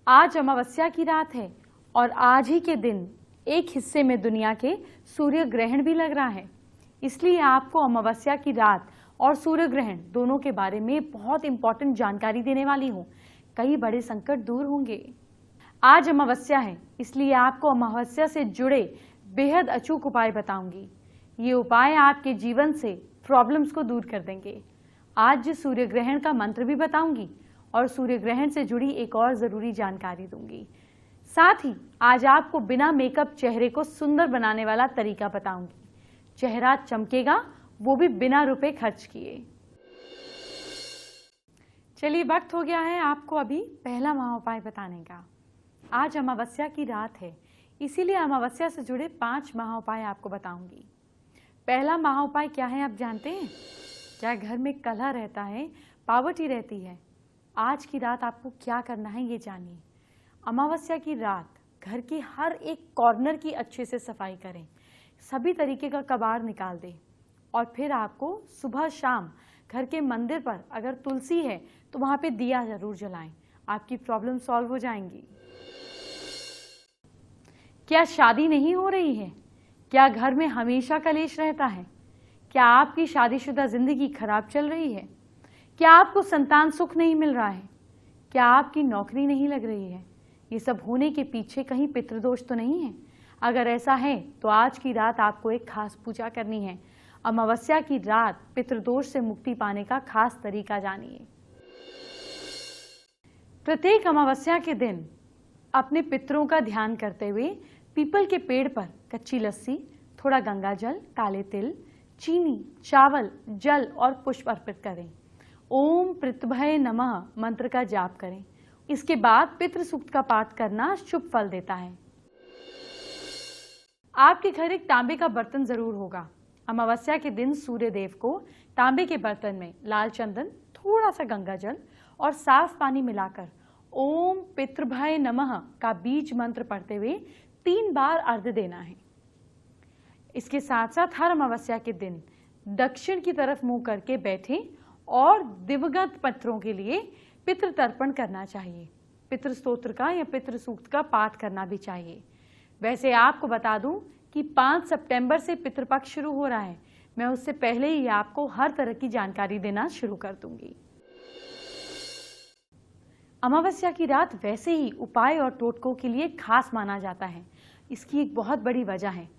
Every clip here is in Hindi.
आज अमावस्या की रात है और आज ही के दिन एक हिस्से में दुनिया के सूर्य ग्रहण भी लग रहा है। इसलिए आपको अमावस्या की रात और सूर्य ग्रहण दोनों के बारे में बहुत इंपॉर्टेंट जानकारी देने वाली हूँ। कई बड़े संकट दूर होंगे। आज अमावस्या है, इसलिए आपको अमावस्या से जुड़े बेहद अचूक उपाय बताऊंगी। ये उपाय आपके जीवन से प्रॉब्लम्स को दूर कर देंगे। आज सूर्य ग्रहण का मंत्र भी बताऊंगी और सूर्य ग्रहण से जुड़ी एक और जरूरी जानकारी दूंगी। साथ ही आज आपको बिना मेकअप चेहरे को सुंदर बनाने वाला तरीका बताऊंगी। चेहरा चमकेगा, वो भी बिना रुपए खर्च किए। चलिए, वक्त हो गया है आपको अभी पहला महाउपाय बताने का। आज अमावस्या की रात है, इसीलिए अमावस्या से जुड़े 5 महाउपाय आपको बताऊंगी। पहला महाउपाय क्या है आप जानते हैं? क्या घर में कलह रहता है, पावर्टी रहती है? आज की रात आपको क्या करना है ये जानिए। अमावस्या की रात घर की हर एक कॉर्नर की अच्छे से सफाई करें, सभी तरीके का कबाड़ निकाल दें और फिर आपको सुबह शाम घर के मंदिर पर अगर तुलसी है तो वहाँ पे दिया जरूर जलाएं। आपकी प्रॉब्लम सॉल्व हो जाएंगी। क्या शादी नहीं हो रही है? क्या घर में हमेशा कलेश रहता है? क्या आपकी शादीशुदा जिंदगी खराब चल रही है? क्या आपको संतान सुख नहीं मिल रहा है? क्या आपकी नौकरी नहीं लग रही है? ये सब होने के पीछे कहीं पितृदोष तो नहीं है? अगर ऐसा है तो आज की रात आपको एक खास पूजा करनी है। अमावस्या की रात पितृदोष से मुक्ति पाने का खास तरीका जानिए। प्रत्येक अमावस्या के दिन अपने पितरों का ध्यान करते हुए पीपल के पेड़ पर कच्ची लस्सी, थोड़ा गंगा जल, काले तिल, चीनी, चावल, जल और पुष्प अर्पित करें। ओम पितृभ्ये नमः मंत्र का जाप करें। इसके बाद पितृ सूक्त का पाठ करना शुभ फल देता है। आपके घर एक तांबे का बर्तन जरूर होगा। अमावस्या के दिन सूर्य देव को तांबे के बर्तन में लाल चंदन, थोड़ा सा गंगा जल और साफ पानी मिलाकर ओम पितृभ्ये नमः का बीज मंत्र पढ़ते हुए 3 बार अर्घ्य देना है। इसके साथ साथ हर अमावस्या के दिन दक्षिण की तरफ मुंह करके बैठें और दिवंगत पितरों के लिए पितृ तर्पण करना चाहिए। पितृ स्तोत्र का या पितृ सूक्त का पाठ करना भी चाहिए। वैसे आपको बता दूं कि 5 सितंबर से पितृपक्ष शुरू हो रहा है। मैं उससे पहले ही आपको हर तरह की जानकारी देना शुरू कर दूंगी। अमावस्या की रात वैसे ही उपाय और टोटकों के लिए खास माना जाता है। इसकी एक बहुत बड़ी वजह है।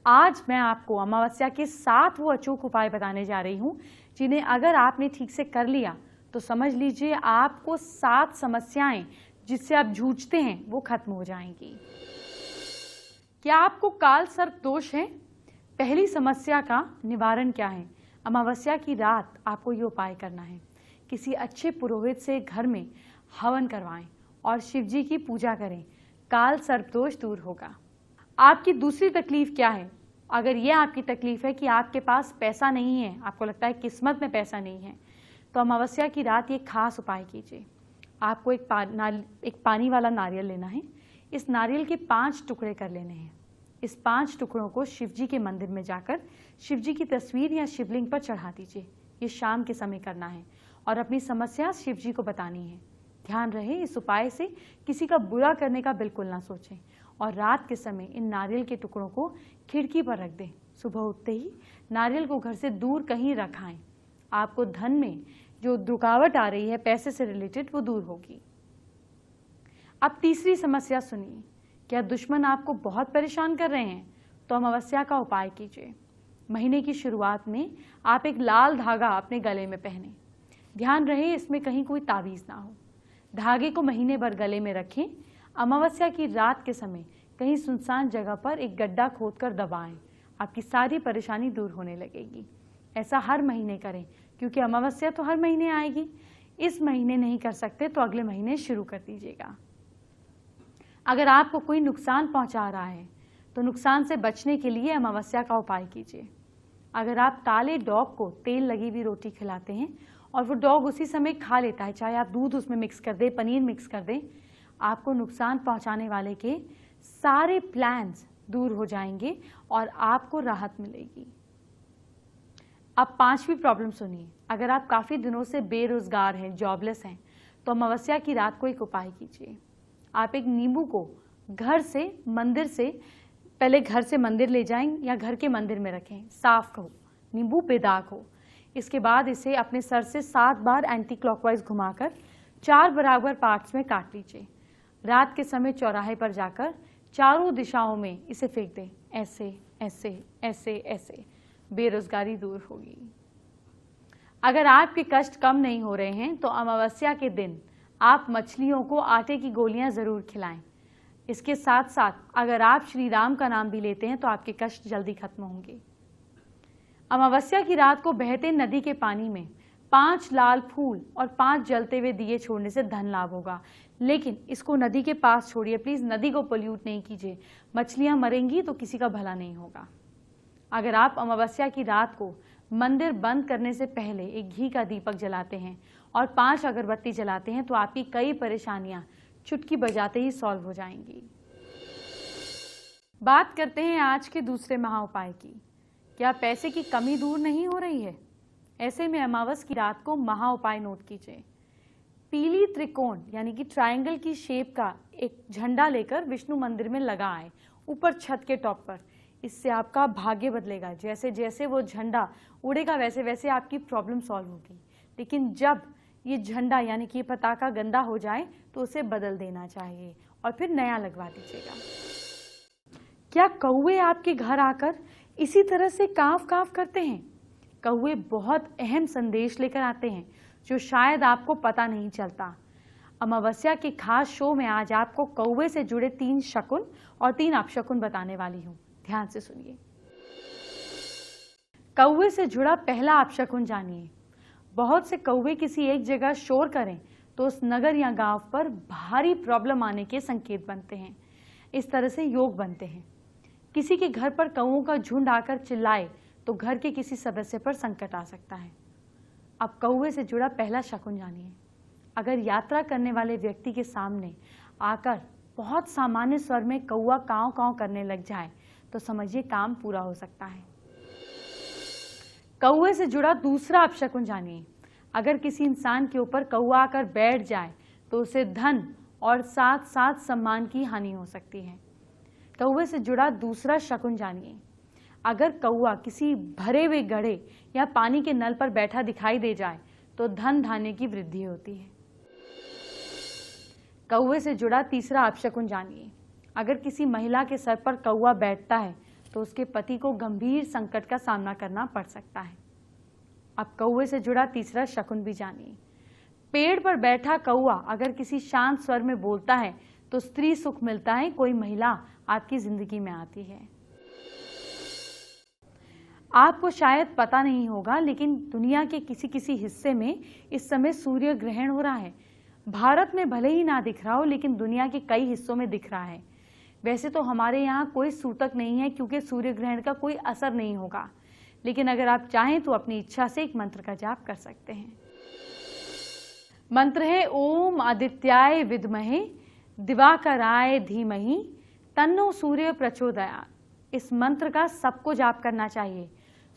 आज मैं आपको अमावस्या के 7 वो अचूक उपाय बताने जा रही हूं, जिन्हें अगर आपने ठीक से कर लिया तो समझ लीजिए आपको 7 समस्याएं जिससे आप जूझते हैं वो खत्म हो जाएंगी। क्या आपको काल सर्प दोष है? पहली समस्या का निवारण क्या है? अमावस्या की रात आपको ये उपाय करना है। किसी अच्छे पुरोहित से घर में हवन करवाएं और शिव जी की पूजा करें। काल सर्प दोष दूर होगा। आपकी दूसरी तकलीफ क्या है? अगर ये आपकी तकलीफ है कि आपके पास पैसा नहीं है, आपको लगता है किस्मत में पैसा नहीं है, तो अमावस्या की रात ये खास उपाय कीजिए। आपको एक पानी वाला नारियल लेना है। इस नारियल के 5 टुकड़े कर लेने हैं। इस 5 टुकड़ों को शिव जी के मंदिर में जाकर शिव जी की तस्वीर या शिवलिंग पर चढ़ा दीजिए। ये शाम के समय करना है और अपनी समस्या शिव जी को बतानी है। ध्यान रहे, इस उपाय से किसी का बुरा करने का बिल्कुल ना सोचें और रात के समय इन नारियल के टुकड़ों को खिड़की पर रख दें। सुबह उठते ही नारियल को घर से दूर कहीं रखाएं। आपको धन में जो रुकावट आ रही है पैसे से रिलेटेड, वो दूर होगी। अब तीसरी समस्या सुनिए। क्या दुश्मन आपको बहुत परेशान कर रहे हैं? तो अमावस्या का उपाय कीजिए। महीने की शुरुआत में आप एक लाल धागा अपने गले में पहने। ध्यान रहे इसमें कहीं कोई तावीज ना हो। धागे को महीने भर गले में रखें। अमावस्या की रात के समय कहीं सुनसान जगह पर एक गड्ढा खोदकर दबाएं। आपकी सारी परेशानी दूर होने लगेगी। ऐसा हर महीने करें, क्योंकि अमावस्या तो हर महीने आएगी। इस महीने नहीं कर सकते तो अगले महीने शुरू कर दीजिएगा। अगर आपको कोई नुकसान पहुंचा रहा है तो नुकसान से बचने के लिए अमावस्या का उपाय कीजिए। अगर आप काले डॉग को तेल लगी हुई रोटी खिलाते हैं और वो डॉग उसी समय खा लेता है, चाहे आप दूध उसमें मिक्स कर दें, पनीर मिक्स कर दें, आपको नुकसान पहुंचाने वाले के सारे प्लान्स दूर हो जाएंगे और आपको राहत मिलेगी। अब 5वीं प्रॉब्लम सुनिए। अगर आप काफ़ी दिनों से बेरोजगार हैं, जॉबलेस हैं, तो अमावस्या की रात को एक उपाय कीजिए। आप एक नींबू को घर से मंदिर ले जाएं या घर के मंदिर में रखें, साफ हो, नींबू बेदाग हो। इसके बाद इसे अपने सर से 7 बार एंटी क्लॉकवाइज घुमाकर 4 बराबर पार्ट्स में काट लीजिए। रात के समय चौराहे पर जाकर चारों दिशाओं में इसे फेंक दें, ऐसे ऐसे ऐसे ऐसे। बेरोजगारी दूर होगी। अगर आपके कष्ट कम नहीं हो रहे हैं तो अमावस्या के दिन आप मछलियों को आटे की गोलियां जरूर खिलाएं। इसके साथ साथ अगर आप श्री राम का नाम भी लेते हैं तो आपके कष्ट जल्दी खत्म होंगे। अमावस्या की रात को बहते नदी के पानी में 5 लाल फूल और 5 जलते हुए दिए छोड़ने से धन लाभ होगा, लेकिन इसको नदी के पास छोड़िए प्लीज, नदी को पोल्यूट नहीं कीजिए। मछलियां मरेंगी तो किसी का भला नहीं होगा। अगर आप अमावस्या की रात को मंदिर बंद करने से पहले एक घी का दीपक जलाते हैं और 5 अगरबत्ती जलाते हैं तो आपकी कई परेशानियां चुटकी बजाते ही सॉल्व हो जाएंगी। बात करते हैं आज के दूसरे महा उपाय की। क्या पैसे की कमी दूर नहीं हो रही है? ऐसे में अमावस की रात को महा उपाय नोट कीजिए। पीली त्रिकोण यानी कि ट्रायंगल की शेप का एक झंडा लेकर विष्णु मंदिर में लगा आए, ऊपर छत के टॉप पर। इससे आपका भाग्य बदलेगा। जैसे जैसे वो झंडा उड़ेगा वैसे वैसे आपकी प्रॉब्लम सॉल्व होगी। लेकिन जब ये झंडा यानी कि पताका गंदा हो जाए तो उसे बदल देना चाहिए और फिर नया लगवा दीजिएगा। क्या कौवे आपके घर आकर इसी तरह से कांव कांव करते हैं? कौवे बहुत अहम संदेश लेकर आते हैं जो शायद आपको पता नहीं चलता। अमावस्या के खास शो में आज आपको कौवे से जुड़े 3 शकुन और 3 अपशकुन बताने वाली हूं। ध्यान से सुनिए। कौवे से जुड़ा पहला अपशकुन जानिए। बहुत से कौवे किसी एक जगह शोर करें तो उस नगर या गांव पर भारी प्रॉब्लम आने के संकेत बनते हैं। इस तरह से योग बनते हैं। किसी के घर पर कौवों का झुंड आकर चिल्लाए तो घर के किसी सदस्य पर संकट आ सकता है। अब कौवे से जुड़ा पहला शकुन जानिए। अगर यात्रा करने वाले व्यक्ति के सामने आकर बहुत सामान्य स्वर में कौवा कांव कांव करने लग जाए तो समझिए काम पूरा हो सकता है। कौवे से जुड़ा दूसरा अपशकुन जानिए। अगर किसी इंसान के ऊपर कौवा आकर बैठ जाए तो उसे धन और साथ साथ सम्मान की हानि हो सकती है। कौवे से जुड़ा दूसरा शकुन जानिए। अगर कौवा किसी भरे हुए गड्ढे या पानी के नल पर बैठा दिखाई दे जाए तो धन धान्य की वृद्धि होती है। कौवे से जुड़ा तीसरा अपशकुन जानिए। अगर किसी महिला के सर पर कौवा बैठता है तो उसके पति को गंभीर संकट का सामना करना पड़ सकता है। अब कौवे से जुड़ा तीसरा शकुन भी जानिए। पेड़ पर बैठा कौवा अगर किसी शांत स्वर में बोलता है तो स्त्री सुख मिलता है, कोई महिला आपकी जिंदगी में आती है। आपको शायद पता नहीं होगा लेकिन दुनिया के किसी किसी हिस्से में इस समय सूर्य ग्रहण हो रहा है। भारत में भले ही ना दिख रहा हो लेकिन दुनिया के कई हिस्सों में दिख रहा है। वैसे तो हमारे यहाँ कोई सूतक नहीं है क्योंकि सूर्य ग्रहण का कोई असर नहीं होगा, लेकिन अगर आप चाहें तो अपनी इच्छा से एक मंत्र का जाप कर सकते हैं। मंत्र है ओम आदित्याय विद्महे दिवाकराय धीमहि तन्नो सूर्य प्रचोदयात्। इस मंत्र का सबको जाप करना चाहिए।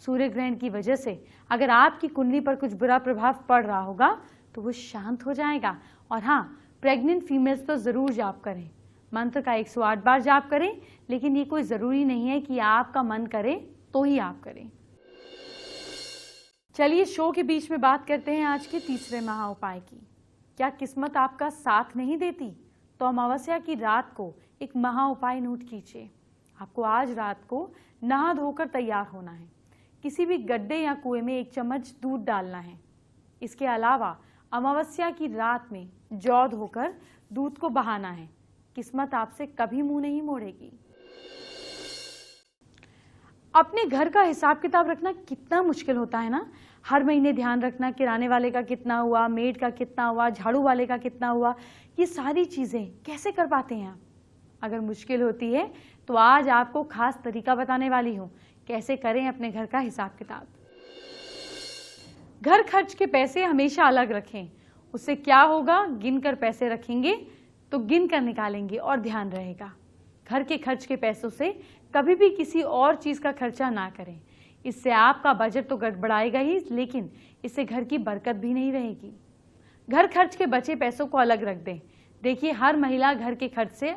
सूर्य ग्रहण की वजह से अगर आपकी कुंडली पर कुछ बुरा प्रभाव पड़ रहा होगा तो वो शांत हो जाएगा। और हाँ, प्रेग्नेंट फीमेल्स तो जरूर जाप करें। मंत्र का 108 बार जाप करें, लेकिन ये कोई जरूरी नहीं है कि आपका मन करे तो ही आप करें। चलिए शो के बीच में बात करते हैं आज के तीसरे महा उपाय की। क्या किस्मत आपका साथ नहीं देती? तो अमावस्या की रात को एक महा उपाय नोट कीजिए। आपको आज रात को नहा धोकर तैयार होना है। किसी भी गड्ढे या कुएं में 1 चम्मच दूध डालना है। इसके अलावा अमावस्या की रात में जौ धोकर दूध को बहाना है। किस्मत आपसे कभी मुंह नहीं मोड़ेगी। अपने घर का हिसाब किताब रखना कितना मुश्किल होता है ना। हर महीने ध्यान रखना किराने वाले का कितना हुआ, मेड का कितना हुआ, झाड़ू वाले का कितना हुआ, ये सारी चीजें कैसे कर पाते हैं आप? अगर मुश्किल होती है तो आज आपको खास तरीका बताने वाली हूं कैसे करें अपने घर का हिसाब किताब। घर खर्च के पैसे हमेशा अलग रखें। उससे क्या होगा, गिनकर पैसे रखेंगे तो गिन कर निकालेंगे और ध्यान रहेगा। घर के खर्च के पैसों से कभी भी किसी और चीज का खर्चा ना करें। इससे आपका बजट तो गड़बड़ाएगा ही, लेकिन इससे घर की बरकत भी नहीं रहेगी। घर खर्च के बचे पैसों को अलग रख दें। देखिए, हर महिला घर के खर्च से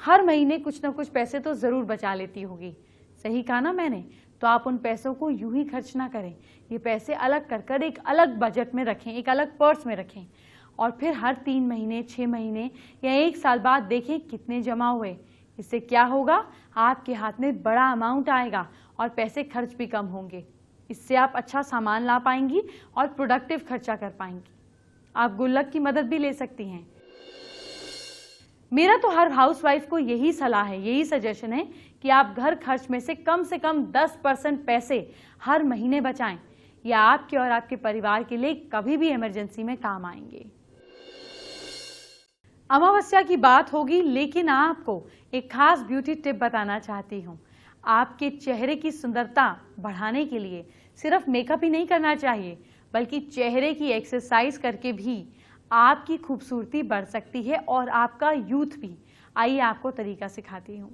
हर महीने कुछ ना कुछ पैसे तो ज़रूर बचा लेती होगी। सही कहा ना मैंने? तो आप उन पैसों को यूं ही खर्च ना करें। ये पैसे अलग कर कर एक अलग बजट में रखें, एक अलग पर्स में रखें और फिर हर 3 महीने, 6 महीने या 1 साल बाद देखें कितने जमा हुए। इससे क्या होगा, आपके हाथ में बड़ा अमाउंट आएगा और पैसे खर्च भी कम होंगे। इससे आप अच्छा सामान ला पाएंगी और प्रोडक्टिव खर्चा कर पाएंगी। आप गुल्लक की मदद भी ले सकती हैं। मेरा तो हर हाउसवाइफ को यही सलाह है, यही सजेशन है कि आप घर खर्च में से कम 10% पैसे हर महीने बचाएं। या आपके और आपके परिवार के लिए कभी भी इमरजेंसी में काम आएंगे। अमावस्या की बात होगी, लेकिन आपको एक खास ब्यूटी टिप बताना चाहती हूँ। आपके चेहरे की सुंदरता बढ़ाने के लिए सिर्फ मेकअप ही नहीं करना चाहिए, बल्कि चेहरे की एक्सरसाइज करके भी आपकी खूबसूरती बढ़ सकती है और आपका यूथ भी। आइए आपको तरीका सिखाती हूँ।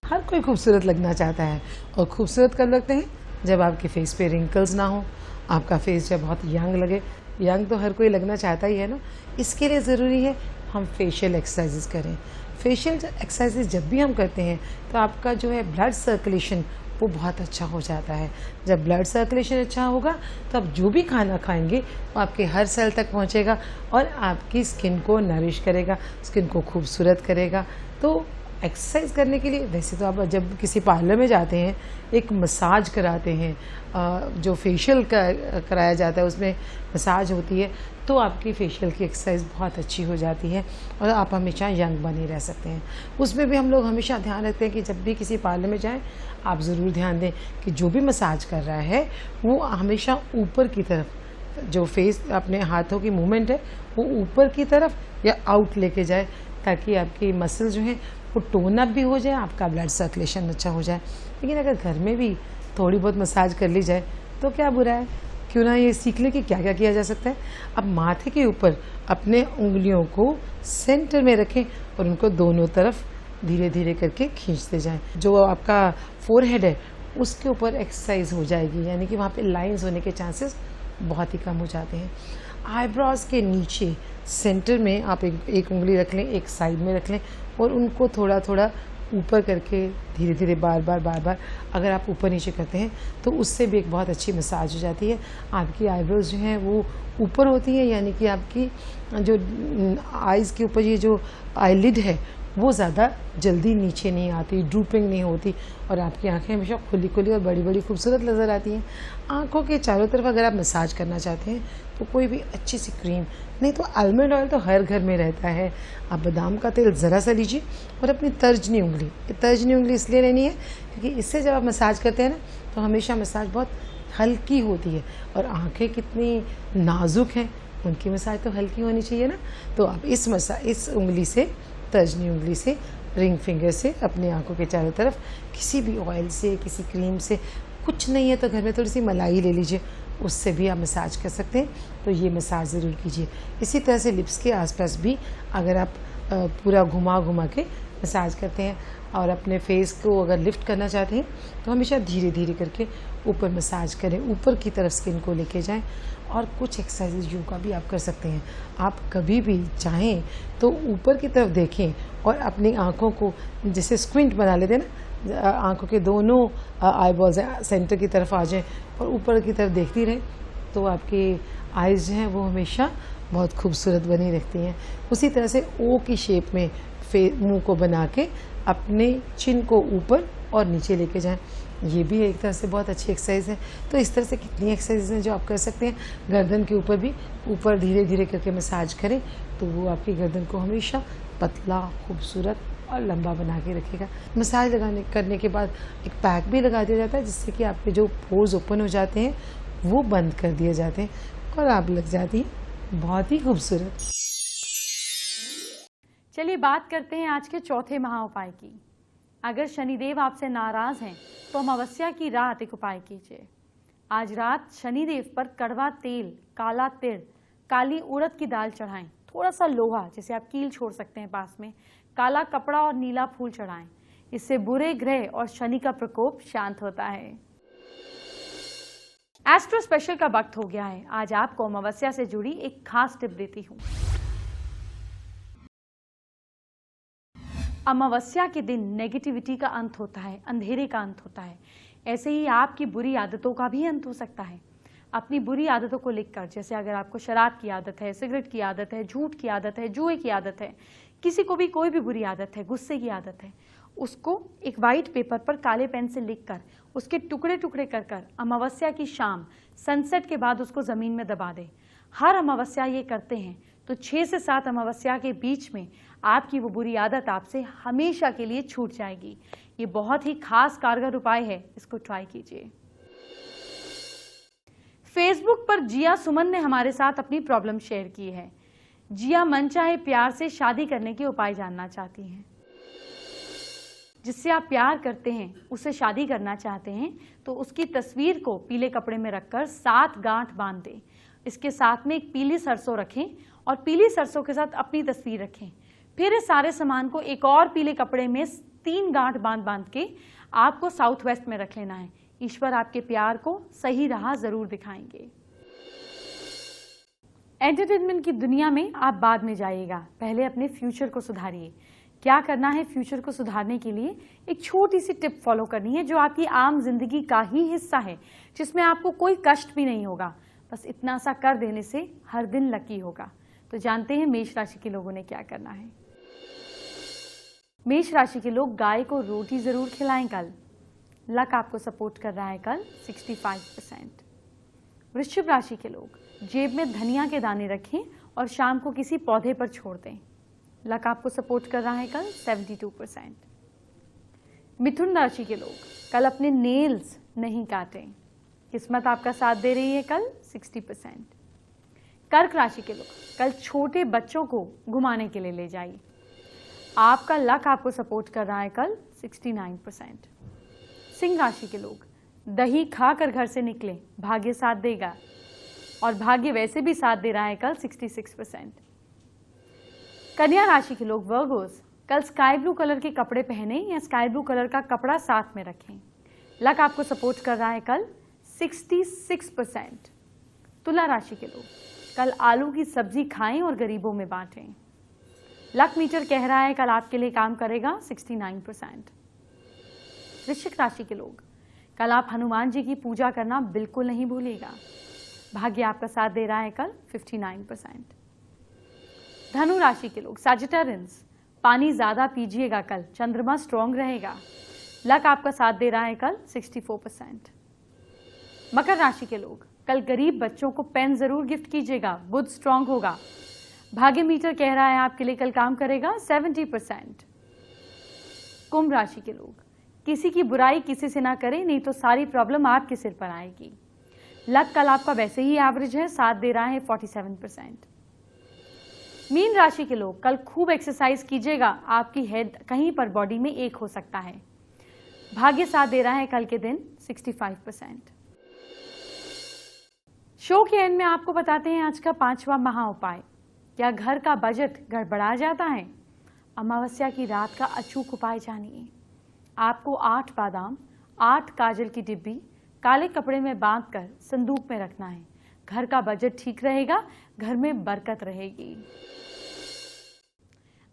हर कोई खूबसूरत लगना चाहता है और खूबसूरत कब लगते हैं, जब आपके फेस पे रिंकल्स ना हो, आपका फेस जब बहुत यंग लगे। यंग तो हर कोई लगना चाहता ही है ना। इसके लिए ज़रूरी है हम फेशियल एक्सरसाइजेस करें। फेशियल एक्सरसाइजेस जब भी हम करते हैं तो आपका जो है ब्लड सर्कुलेशन वो बहुत अच्छा हो जाता है। जब ब्लड सर्कुलेशन अच्छा होगा तो आप जो भी खाना खाएंगे वो आपके हर सेल तक पहुंचेगा और आपकी स्किन को नरिश करेगा, स्किन को खूबसूरत करेगा। तो एक्सरसाइज करने के लिए वैसे तो आप जब किसी पार्लर में जाते हैं, एक मसाज कराते हैं, जो फेशियल कराया जाता है उसमें मसाज होती है, तो आपकी फेशियल की एक्सरसाइज बहुत अच्छी हो जाती है और आप हमेशा यंग बने रह सकते हैं। उसमें भी हम लोग हमेशा ध्यान रखते हैं कि जब भी किसी पार्लर में जाएं, आप ज़रूर ध्यान दें कि जो भी मसाज कर रहा है वो हमेशा ऊपर की तरफ, जो फेस अपने हाथों की मूवमेंट है वो ऊपर की तरफ या आउट लेके जाए, ताकि आपकी मसल जो है वो टोन अप भी हो जाए, आपका ब्लड सर्कुलेशन अच्छा हो जाए। लेकिन अगर घर में भी थोड़ी बहुत मसाज कर ली जाए तो क्या बुरा है, क्यों ना ये सीख लें कि क्या क्या किया जा सकता है। अब माथे के ऊपर अपने उंगलियों को सेंटर में रखें और उनको दोनों तरफ धीरे धीरे करके खींचते जाएं। जो आपका फोरहेड है उसके ऊपर एक्सरसाइज हो जाएगी, यानी कि वहाँ पे लाइंस होने के चांसेस बहुत ही कम हो जाते हैं। आईब्रोज के नीचे सेंटर में आप एक उंगली रख लें, एक साइड में रख लें और उनको थोड़ा थोड़ा ऊपर करके धीरे धीरे बार बार अगर आप ऊपर नीचे करते हैं तो उससे भी एक बहुत अच्छी मसाज हो जाती है। आपकी आईब्रोज जो हैं वो ऊपर होती हैं, यानी कि आपकी जो आईज़ के ऊपर ये जो आईलिड है वो ज़्यादा जल्दी नीचे नहीं आती, ड्रूपिंग नहीं होती और आपकी आंखें हमेशा खुली खुली और बड़ी बड़ी खूबसूरत नज़र आती हैं। आंखों के चारों तरफ अगर आप मसाज करना चाहते हैं तो कोई भी अच्छी सी क्रीम, नहीं तो आलमंड ऑयल तो हर घर में रहता है, आप बादाम का तेल ज़रा सा लीजिए और अपनी तर्जनी उंगली इसलिए लेनी है क्योंकि इससे जब आप मसाज करते हैं ना तो हमेशा मसाज बहुत हल्की होती है और आँखें कितनी नाजुक हैं, उनकी मसाज तो हल्की होनी चाहिए ना। तो आप इस उंगली से, तर्जनी उंगली से, रिंग फिंगर से अपनी आंखों के चारों तरफ किसी भी ऑयल से, किसी क्रीम से, कुछ नहीं है तो घर में थोड़ी सी मलाई ले लीजिए, उससे भी आप मसाज कर सकते हैं। तो ये मसाज ज़रूर कीजिए। इसी तरह से लिप्स के आसपास भी अगर आप पूरा घुमा के मसाज करते हैं और अपने फेस को अगर लिफ्ट करना चाहते हैं तो हमेशा धीरे धीरे करके ऊपर मसाज करें, ऊपर की तरफ स्किन को लेके जाएं। और कुछ एक्सरसाइजेज योगा भी आप कर सकते हैं। आप कभी भी चाहें तो ऊपर की तरफ देखें और अपनी आँखों को जैसे स्क्विंट बना लेते हैं ना, आँखों के दोनों आईबॉल्स सेंटर की तरफ आ जाएं और ऊपर की तरफ देखती रहें, तो आपकी आईज़ जो हैं वो हमेशा बहुत खूबसूरत बनी रहती हैं। उसी तरह से ओ की शेप में मुंह को बना के अपने चिन को ऊपर और नीचे लेके जाएं, ये भी एक तरह से बहुत अच्छी एक्सरसाइज है। तो इस तरह से कितनी एक्सरसाइज हैं जो आप कर सकते हैं। गर्दन के ऊपर भी ऊपर धीरे धीरे करके मसाज करें तो वो आपकी गर्दन को हमेशा पतला, खूबसूरत और लंबा बना के रखेगा। मसाज करने के बाद एक पैक भी लगा दिया जाता है जिससे कि आपके जो पोर्स ओपन हो जाते हैं वो बंद कर दिए जाते हैं और आप लग जाती हैं बहुत ही खूबसूरत। चलिए बात करते हैं आज के चौथे महा उपाय की। अगर शनिदेव आपसे नाराज हैं तो अमावस्या की रात एक उपाय कीजिए। आज रात शनिदेव पर कड़वा तेल, काला तिल, काली उड़द की दाल चढ़ाएं, थोड़ा सा लोहा जिसे आप कील छोड़ सकते हैं पास में, काला कपड़ा और नीला फूल चढ़ाएं। इससे बुरे ग्रह और शनि का प्रकोप शांत होता है। एस्ट्रो स्पेशल का वक्त हो गया है। आज आपको अमावस्या से जुड़ी एक खास टिप देती हूँ। अमावस्या के दिन नेगेटिविटी का अंत होता है, अंधेरे का अंत होता है। ऐसे ही आपकी बुरी आदतों का भी अंत हो सकता है। अपनी बुरी आदतों को लिखकर, जैसे अगर आपको शराब की आदत है, सिगरेट की आदत है, झूठ की आदत है, जुए की आदत है, किसी को भी कोई भी बुरी आदत है, गुस्से की आदत है, उसको एक वाइट पेपर पर काले पेन से लिखकर उसके टुकड़े टुकड़े कर कर अमावस्या की शाम सनसेट के बाद उसको ज़मीन में दबा दें। हर अमावस्या ये करते हैं तो 6 से 7 अमावस्या के बीच में आपकी वो बुरी आदत आपसे हमेशा के लिए छूट जाएगी। ये बहुत ही खास कारगर उपाय है, इसको ट्राई कीजिए। फेसबुक पर जिया सुमन ने हमारे साथ अपनी प्रॉब्लम शेयर की है। जिया मनचाहे प्यार से शादी करने के उपाय जानना चाहती हैं। जिससे आप प्यार करते हैं, उससे शादी करना चाहते हैं, तो उसकी तस्वीर को पीले कपड़े में रखकर 7 गांठ बांध दें। इसके साथ में एक पीली सरसों रखें और पीली सरसों के साथ अपनी तस्वीर रखें। फिर इस सारे सामान को एक और पीले कपड़े में 3 गांठ बांध के आपको साउथ वेस्ट में रख लेना है। ईश्वर आपके प्यार को सही राह जरूर दिखाएंगे। एंटरटेनमेंट की दुनिया में आप बाद में जाइएगा, पहले अपने फ्यूचर को सुधारिए। क्या करना है फ्यूचर को सुधारने के लिए? एक छोटी सी टिप फॉलो करनी है जो आपकी आम जिंदगी का ही हिस्सा है, जिसमें आपको कोई कष्ट भी नहीं होगा। बस इतना सा कर देने से हर दिन लकी होगा। तो जानते हैं मेष राशि के लोगों ने क्या करना है। मेष राशि के लोग गाय को रोटी जरूर खिलाएं कल। लक आपको सपोर्ट कर रहा है कल 65%। वृश्चिक राशि के लोग जेब में धनिया के दाने रखें और शाम को किसी पौधे पर छोड़ दें। लक आपको सपोर्ट कर रहा है कल 72%। मिथुन राशि के लोग कल अपने नेल्स नहीं काटें। किस्मत आपका साथ दे रही है कल 60%। कर्क राशि के लोग कल छोटे बच्चों को घुमाने के लिए ले जाइए। आपका लक आपको सपोर्ट कर रहा है कल 69%। सिंह राशि के लोग दही खाकर घर से निकलें, भाग्य साथ देगा। और भाग्य वैसे भी साथ दे रहा है कल 66%। कन्या राशि के लोग वर्गोस कल स्काई ब्लू कलर के कपड़े पहने या स्काई ब्लू कलर का कपड़ा साथ में रखें। लक आपको सपोर्ट कर रहा है कल 66%। तुला राशि के लोग कल आलू की सब्जी खाएं और गरीबों में बांटें। लक मीटर कह रहा है कल आपके लिए काम करेगा 69%। वृश्चिक राशि के लोग कल आप हनुमान जी की पूजा करना बिल्कुल नहीं भूलिएगा। भाग्य आपका साथ दे रहा है कल 59%। धनु राशि के लोग सजिटेरियंस पानी ज्यादा पीजिएगा कल, चंद्रमा स्ट्रॉन्ग रहेगा। लक आपका साथ दे रहा है कल 64%। मकर राशि के लोग कल गरीब बच्चों को पेन जरूर गिफ्ट कीजिएगा, बुध स्ट्रॉन्ग होगा। भाग्य मीटर कह रहा है आपके लिए कल काम करेगा 70%। कुंभ राशि के लोग किसी की बुराई किसी से ना करें, नहीं तो सारी प्रॉब्लम आपके सिर पर आएगी। लक कल आपका वैसे ही एवरेज है, साथ दे रहा है 47%। मीन राशि के लोग कल खूब एक्सरसाइज कीजिएगा, आपकी हेड कहीं पर बॉडी में एक हो सकता है। भाग्य साथ दे रहा है कल के दिन 65%। शो के एंड में आपको बताते हैं आज का 5वां महा उपाय। क्या घर का बजट गड़बड़ा जाता है? अमावस्या की रात का अचूक उपाय जानिए। आपको 8 बादाम, 8 काजल की डिब्बी काले कपड़े में बांधकर संदूक में रखना है। घर का बजट ठीक रहेगा, घर में बरकत रहेगी।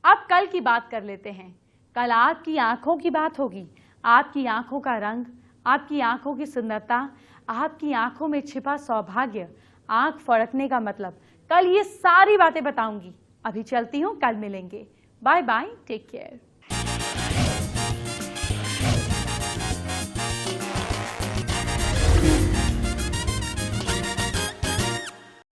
अब कल की बात कर लेते हैं। कल आपकी आंखों की बात होगी। आपकी आंखों का रंग, आपकी आंखों की सुंदरता, आपकी आंखों में छिपा सौभाग्य, आंख फड़कने का मतलब, कल ये सारी बातें बताऊंगी। अभी चलती हूँ, कल मिलेंगे। Bye bye, take care.